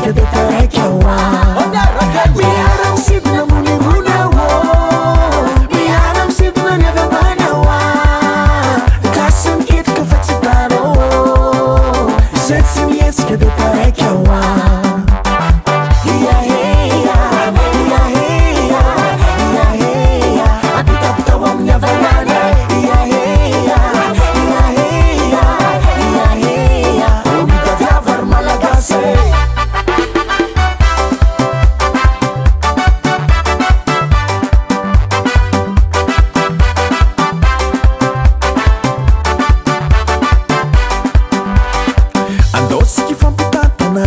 que te tarekewa Miaram sidna muni munawo Miaram sidna neve banawa Kasam kit que fatsitaro Zetsim yes que te tarekewa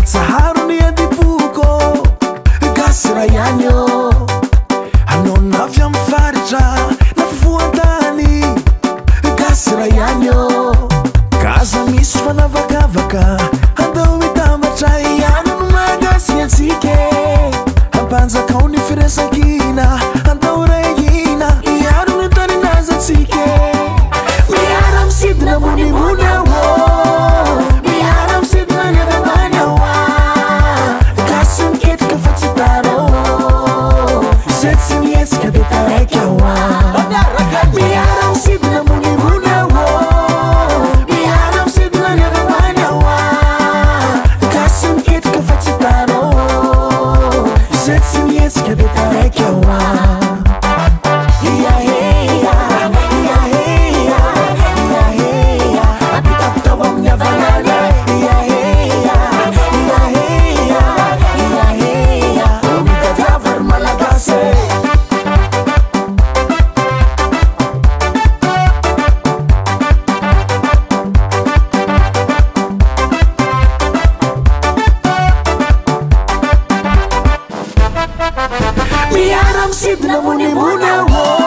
Saharuni adipuko Gasirayanyo Anona vyam farja Nafuatani Gasirayanyo Kaza misfana vaka Andau itamachai Anan magasiyan sike Ampanza kauni firesa kina Andau regina Iarun utani nazat sike Miaram sidna muni munawo Miaram sidna nevemana Zetsim yes que te tarekewa Miaram sidna muni munawo Miaram sidna neve banawa Kasam kit que fatsitaro Zetsim yes que te tarekewa Miaram sidna muni munawo